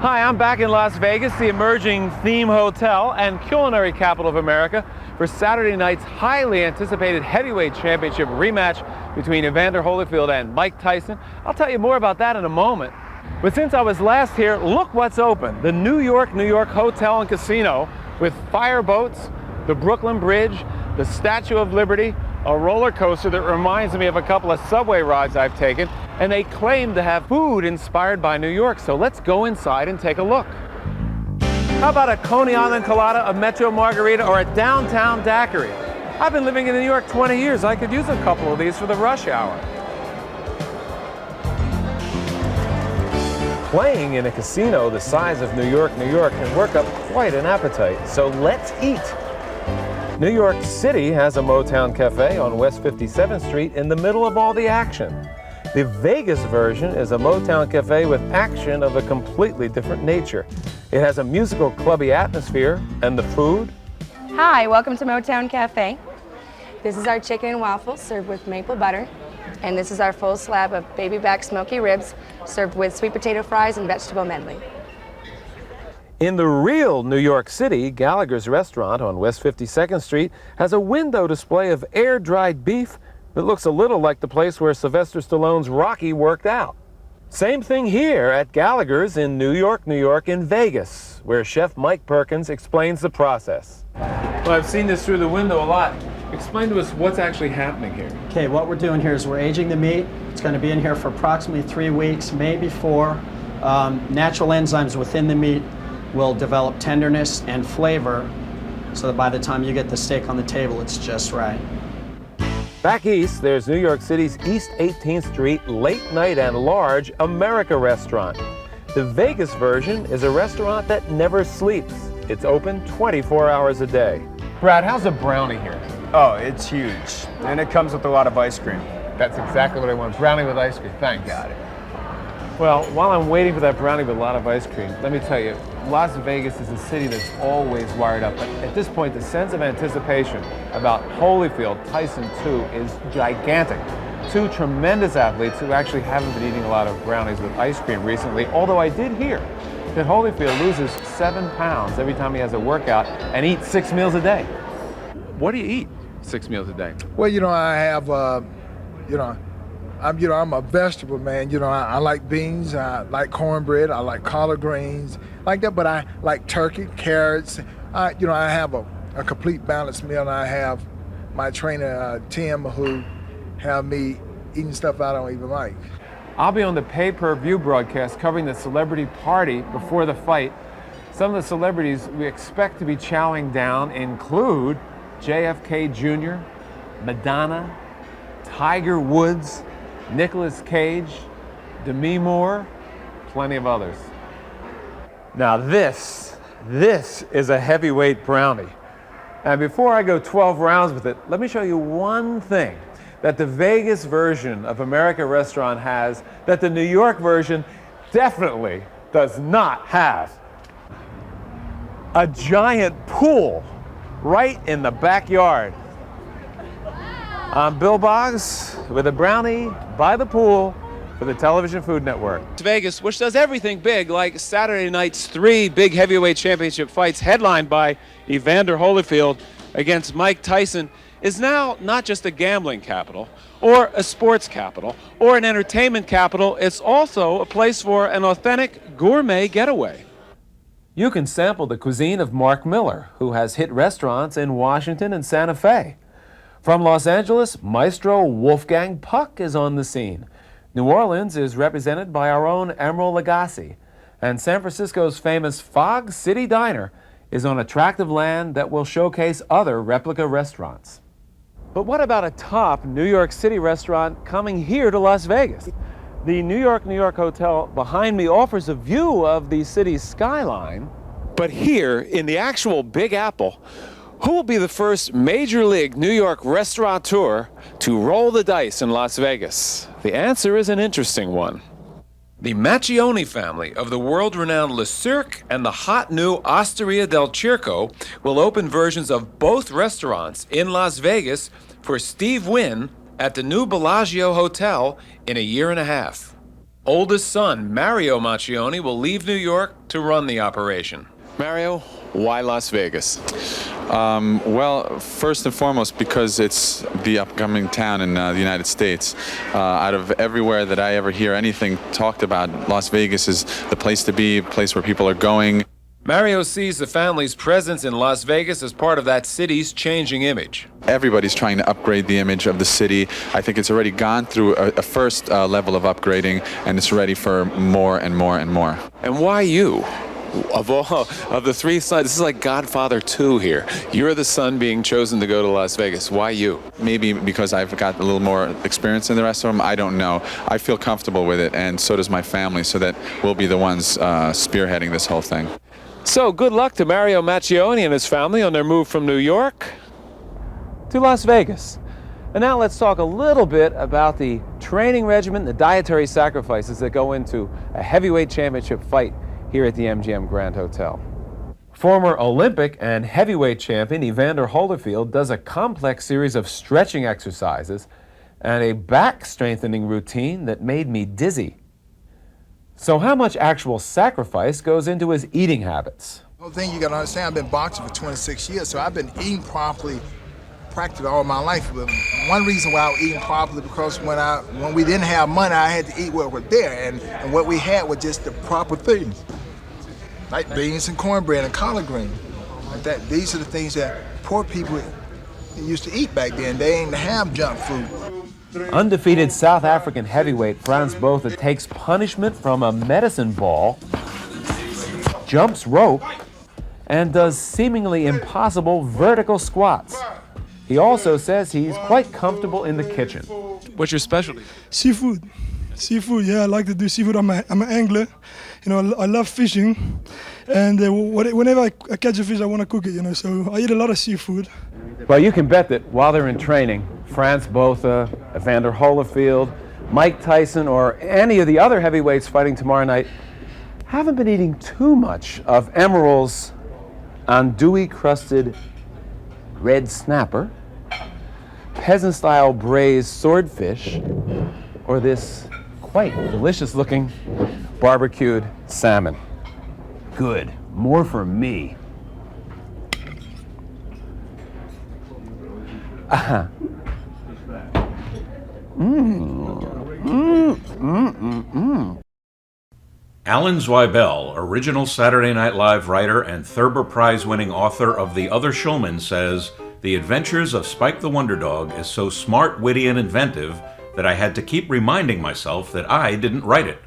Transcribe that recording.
Hi, I'm back in Las Vegas, the emerging theme hotel and culinary capital of America, for Saturday night's highly anticipated heavyweight championship rematch between Evander Holyfield and Mike Tyson. I'll tell you more about that in a moment. But since I was last here, look what's open. The New York Hotel and Casino with fire boats, the Brooklyn Bridge, the Statue of Liberty, a roller coaster that reminds me of a couple of subway rides I've taken, and they claim to have food inspired by New York, so let's go inside and take a look. How about a Coney Island colada, a Metro Margarita, or a downtown daiquiri? I've been living in New York 20 years. I could use a couple of these for the rush hour. Playing in a casino the size of New York can work up quite an appetite, so let's eat. New York City has a Motown Cafe on West 57th Street in the middle of all the action. The Vegas version is a Motown Cafe with action of a completely different nature. It has a musical clubby atmosphere, and the food? Hi, welcome to Motown Cafe. This is our chicken and waffles served with maple butter, and this is our full slab of baby back smoky ribs served with sweet potato fries and vegetable medley. In the real New York City, Gallagher's restaurant on West 52nd Street has a window display of air-dried beef that looks a little like the place where Sylvester Stallone's Rocky worked out. Same thing here at Gallagher's in New York in Vegas, where Chef Mike Perkins explains the process. Well, I've seen this through the window a lot. Explain to us what's actually happening here. Okay, what we're doing here is we're aging the meat. It's going to be in here for approximately 3 weeks, maybe 4. Natural enzymes within the meat will develop tenderness and flavor so that by the time you get the steak on the table, it's just right. Back east, there's New York City's East 18th Street late night and large America restaurant. The Vegas version is a restaurant that never sleeps. It's open 24 hours a day. Brad, how's a brownie here? Oh, it's huge. And it comes with a lot of ice cream. That's exactly what I want. Brownie with ice cream. Thanks. Got it. Well, while I'm waiting for that brownie with a lot of ice cream, let me tell you, Las Vegas is a city that's always wired up. But at this point, the sense of anticipation about Holyfield, Tyson 2 is gigantic. 2 tremendous athletes who actually haven't been eating a lot of brownies with ice cream recently, although I did hear that Holyfield loses 7 pounds every time he has a workout and eats 6 meals a day. What do you eat 6 meals a day? Well, I have, I'm a vegetable man. I like beans, I like cornbread, I like collard greens, like that. But I like turkey, carrots. I have a complete balanced meal. And I have my trainer Tim, who have me eating stuff I don't even like. I'll be on the pay-per-view broadcast covering the celebrity party before the fight. Some of the celebrities we expect to be chowing down include JFK Jr., Madonna, Tiger Woods, Nicolas Cage, Demi Moore, plenty of others. Now this is a heavyweight brownie. And before I go 12 rounds with it, let me show you one thing that the Vegas version of America Restaurant has that the New York version definitely does not have. A giant pool right in the backyard. I'm Bill Boggs with a brownie by the pool for the Television Food Network. Vegas, which does everything big, like Saturday night's 3 big heavyweight championship fights headlined by Evander Holyfield against Mike Tyson, is now not just a gambling capital or a sports capital or an entertainment capital. It's also a place for an authentic gourmet getaway. You can sample the cuisine of Mark Miller, who has hit restaurants in Washington and Santa Fe. From Los Angeles, Maestro Wolfgang Puck is on the scene. New Orleans is represented by our own Emeril Lagasse. And San Francisco's famous Fog City Diner is on attractive land that will showcase other replica restaurants. But what about a top New York City restaurant coming here to Las Vegas? The New York Hotel behind me offers a view of the city's skyline. But here, in the actual Big Apple, who will be the first Major League New York restaurateur to roll the dice in Las Vegas? The answer is an interesting one. The Macchione family of the world-renowned Le Cirque and the hot new Osteria del Circo will open versions of both restaurants in Las Vegas for Steve Wynn at the new Bellagio Hotel in a year and a half. oldest son, Mario Macchione, will leave New York to run the operation. Mario, why Las Vegas? Well, first and foremost, because it's the upcoming town in the United States. Out of everywhere that I ever hear anything talked about, Las Vegas is the place to be, a place where people are going. Mario sees the family's presence in Las Vegas as part of that city's changing image. Everybody's trying to upgrade the image of the city. I think it's already gone through a first level of upgrading, and it's ready for more and more and more. And why you? Of the three sons, this is like Godfather 2 here. You're the son being chosen to go to Las Vegas. Why you? Maybe because I've got a little more experience than the rest of them. I don't know. I feel comfortable with it, and so does my family, so that we'll be the ones spearheading this whole thing. So good luck to Mario Macchione and his family on their move from New York to Las Vegas. And now let's talk a little bit about the training regimen, the dietary sacrifices that go into a heavyweight championship fight here at the MGM Grand Hotel. Former Olympic and heavyweight champion Evander Holyfield does a complex series of stretching exercises and a back strengthening routine that made me dizzy. So how much actual sacrifice goes into his eating habits? The thing you gotta understand, I've been boxing for 26 years, so I've been eating properly practically all my life. But one reason why I was eating properly because when we didn't have money, I had to eat what was there, and what we had was just the proper things, like beans and cornbread and collard greens. Like that. These are the things that poor people used to eat back then. They didn't have junk food. Undefeated South African heavyweight Frans Botha takes punishment from a medicine ball, jumps rope, and does seemingly impossible vertical squats. He also says he's quite comfortable in the kitchen. What's your specialty? Seafood. Seafood, yeah, I like to do seafood. I'm an angler. You know, I love fishing. And whenever I catch a fish, I want to cook it, you know, so I eat a lot of seafood. Well, you can bet that while they're in training, Frans Botha, Evander Holyfield, Mike Tyson, or any of the other heavyweights fighting tomorrow night haven't been eating too much of Emerald's andouille-crusted red snapper, peasant-style braised swordfish, or this quite delicious-looking barbecued salmon. Good. More for me. Alan Zweibel, original Saturday Night Live writer and Thurber Prize-winning author of The Other Showman, says, "The adventures of Spike the Wonder Dog is so smart, witty, and inventive that I had to keep reminding myself that I didn't write it.